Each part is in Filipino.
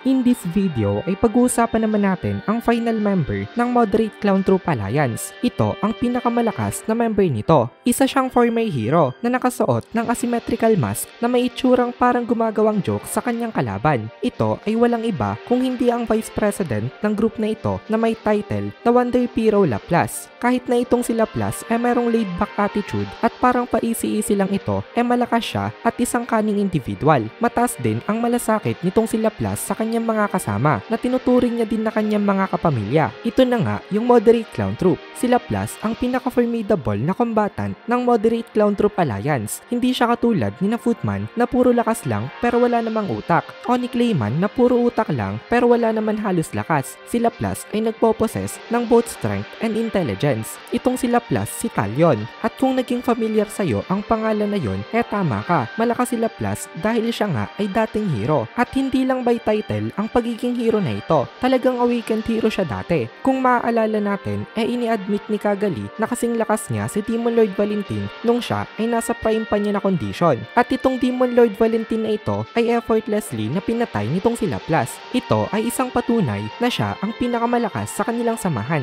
In this video ay pag-uusapan naman natin ang final member ng Moderate Clown Troop Alliance. Ito ang pinakamalakas na member nito. Isa siyang former hero na nakasuot ng asymmetrical mask na may itsurang parang gumagawang joke sa kanyang kalaban. Ito ay walang iba kung hindi ang Vice President ng group na ito na may title na Wonder Hero Laplace. Kahit na itong si Laplace ay merong laid back attitude at parang pa-easy-easy lang ito, malakas siya at isang cunning individual. Mataas din ang malasakit nitong si Laplace sa kanyang mga kasama na tinuturing niya din na kanyang mga kapamilya. Ito na nga yung Moderate Clown Troop. Si Laplace ang pinaka-formidable na combatant ng Moderate Clown Troop Alliance. Hindi siya katulad ni na Footman na puro lakas lang pero wala namang utak, o ni Clayman na puro utak lang pero wala naman halos lakas. Si Laplace ay nagpo-possess ng both strength and intelligence. Itong si Laplace si Talion, at kung naging familiar sa'yo ang pangalan na yon, tama ka, malakas si Laplace dahil siya nga ay dating hero. At hindi lang by title ang pagiging hero na ito, talagang awakened hero siya dati. Kung maaalala natin, ini-admit ni Cagali na kasing lakas niya si Demon Lord Valentin nung siya ay nasa prime pa niya na condition. At itong Demon Lord Valentin na ito ay effortlessly na pinatay nitong si Laplace. Ito ay isang patunay na siya ang pinakamalakas sa kanilang samahan.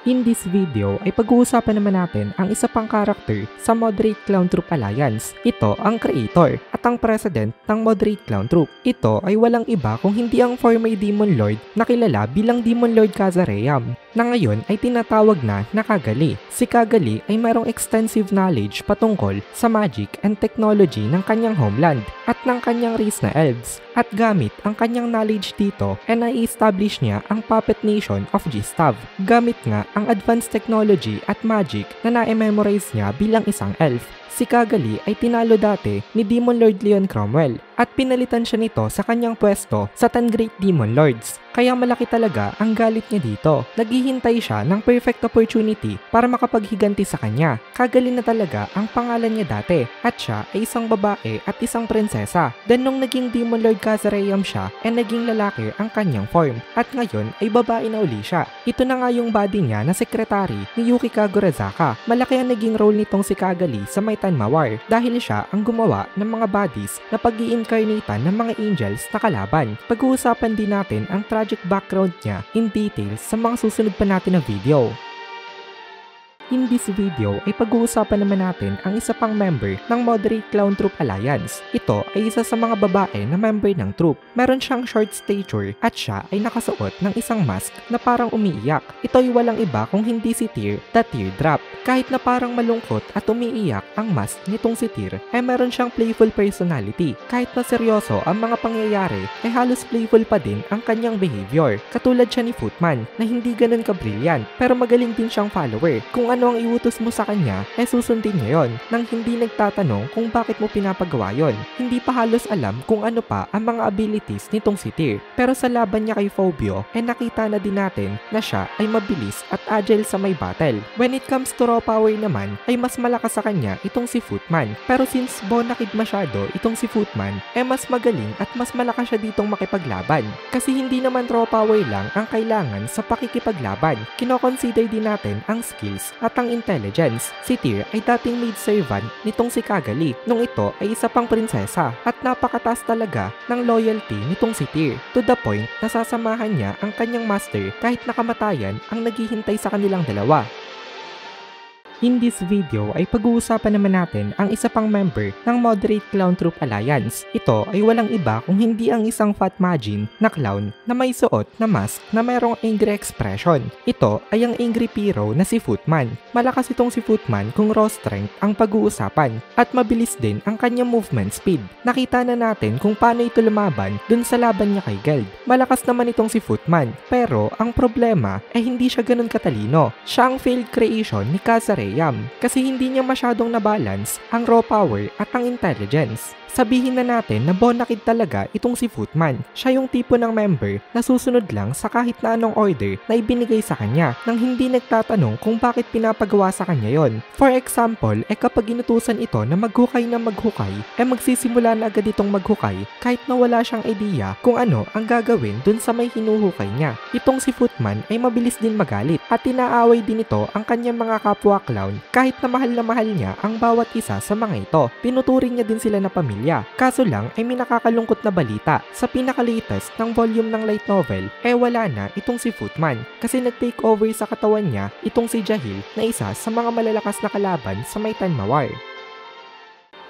In this video ay pag-uusapan naman natin ang isa pang karakter sa Moderate Clown Troop Alliance. Ito ang creator at ang president ng Moderate Clown Troop. Ito ay walang iba kung hindi ang former Demon Lord na kilala bilang Demon Lord Kazareyam, na ngayon ay tinatawag na Cagali. Si Cagali ay mayroong extensive knowledge patungkol sa magic and technology ng kanyang homeland at ng kanyang race na elves. At gamit ang kanyang knowledge dito ay na-establish niya ang Puppet Nation of Gustav. Gamit nga ang advanced technology at magic na na-memorize niya bilang isang elf. Si Cagali ay tinalo dati ni Demon Lord Leon Cromwell at pinalitan siya nito sa kanyang pwesto sa 10 Great Demon Lords. Kaya malaki talaga ang galit niya dito. Naghihintay siya ng perfect opportunity para makapaghiganti sa kanya. Cagali na talaga ang pangalan niya dati at siya ay isang babae at isang prinsesa. Then nung naging Demon Lord Kazareyam siya ay naging lalaki ang kanyang form at ngayon ay babae na uli siya. Ito na nga yung body niya na sekretary ni Yuki Kagurazaka. Malaki ang naging role nitong si Cagali sa Mighty Mawar dahil siya ang gumawa ng mga bodies na pag-i-incarnatean ng mga angels na kalaban. Pag-uusapan din natin ang tragic background niya in details sa mga susunod pa natin na video. In this video ay pag-uusapan naman natin ang isa pang member ng Moderate Clown Troop Alliance. Ito ay isa sa mga babae na member ng troop. Meron siyang short stature at siya ay nakasuot ng isang mask na parang umiiyak. Ito ay walang iba kung hindi si Tear, the Teardrop. Kahit na parang malungkot at umiiyak ang mask nitong si Tear, ay meron siyang playful personality. Kahit na seryoso ang mga pangyayari, ay halos playful pa din ang kanyang behavior. Katulad siya ni Footman na hindi ganun ka-brilliant pero magaling din siyang follower. Kung ano ang iutos mo sa kanya, ay susundin niya yon nang hindi nagtatanong kung bakit mo pinapagawa yon. Hindi pa halos alam kung ano pa ang mga abilities nitong si Tear. Pero sa laban niya kay Phobio, ay nakita na din natin na siya ay mabilis at agile sa may battle. When it comes to raw power naman, ay mas malakas sa kanya itong si Footman. Pero since bonakid masyado itong si Footman, ay mas magaling at mas malakas siya ditong makipaglaban. Kasi hindi naman raw power lang ang kailangan sa pakikipaglaban. Kino-consider din natin ang skills at ang intelligence. Si Tear ay dating maid servant nitong si Cagali nung ito ay isa pang prinsesa at napakataas talaga ng loyalty nitong si Tear to the point na sasamahan niya ang kanyang master kahit nakamatayan ang naghihintay sa kanilang dalawa. In this video ay pag-uusapan naman natin ang isa pang member ng Moderate Clown Troop Alliance. Ito ay walang iba kung hindi ang isang fat majin na clown na may suot na mask na mayroong angry expression. Ito ay ang angry hero na si Footman. Malakas itong si Footman kung raw strength ang pag-uusapan at mabilis din ang kanyang movement speed. Nakita na natin kung paano ito lumaban dun sa laban niya kay Geld. Malakas naman itong si Footman pero ang problema ay hindi siya ganun katalino. Siya ang failed creation ni Kazareyam kasi hindi niya masyadong na-balance ang raw power at ang intelligence. Sabihin na natin na bonakid talaga itong si Footman. Siya yung tipo ng member na susunod lang sa kahit na anong order na ibinigay sa kanya nang hindi nagtatanong kung bakit pinapagawa sa kanya yon. For example, kapag inutusan ito na maghukay na maghukay, magsisimula na agad itong maghukay kahit na wala siyang idea kung ano ang gagawin dun sa may hinuhukay niya. Itong si Footman ay mabilis din magalit at inaaway din ito ang kanyang mga kapwa clown Clown kahit na mahal niya ang bawat isa sa mga ito. Tinuturing niya din sila na pamilya. Kaso lang ay may nakakalungkot na balita. Sa pinaka-latest ng volume ng light novel, wala na itong si Footman kasi nag-take over sa katawan niya itong si Jahil na isa sa mga malalakas na kalaban sa may Tanmawar.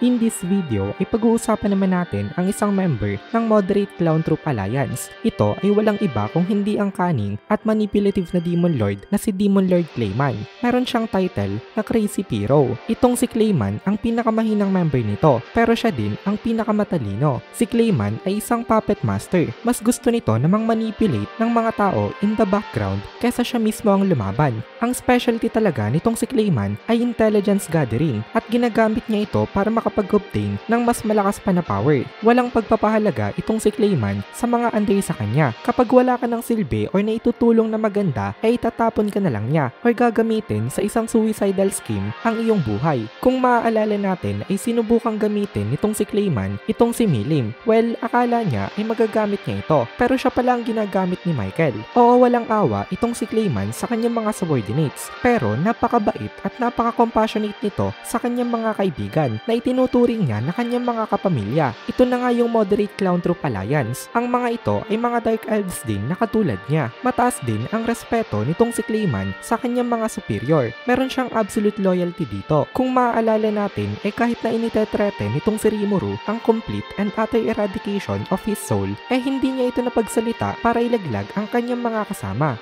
In this video ay pag-uusapan naman natin ang isang member ng Moderate Clown Troop Alliance. Ito ay walang iba kung hindi ang cunning at manipulative na Demon Lord na si Demon Lord Clayman. Meron siyang title na Crazy Pyro. Itong si Clayman ang pinakamahinang member nito pero siya din ang pinakamatalino. Si Clayman ay isang puppet master. Mas gusto nito namang manipulate ng mga tao in the background kesa siya mismo ang lumaban. Ang specialty talaga nitong si Clayman ay intelligence gathering at ginagamit niya ito para makapag-obtain ng mas malakas pa na power. Walang pagpapahalaga itong si Clayman sa mga under sa kanya. Kapag wala ka ng silbi or naitutulong na maganda ay itatapon ka na lang niya or gagamitin sa isang suicidal scheme ang iyong buhay. Kung maaalala natin ay sinubukang gamitin nitong si Clayman itong si Milim. Well, akala niya ay magagamit niya ito pero siya pala ang ginagamit ni Michael. Oo, walang awa itong si Clayman sa kanyang mga subordinates pero napakabait at napaka-compassionate nito sa kanyang mga kaibigan na itinuturing niya na kanyang mga kapamilya. Ito na nga yung Moderate Clown Troop Alliance. Ang mga ito ay mga Dark Elves din na katulad niya. Mataas din ang respeto nitong si Clayman sa kanyang mga superior. Meron siyang absolute loyalty dito. Kung maaalala natin ay kahit na initetrete nitong si Rimuru ang complete and utter eradication of his soul, hindi niya ito napagsalita para ilaglag ang kanyang mga kasama.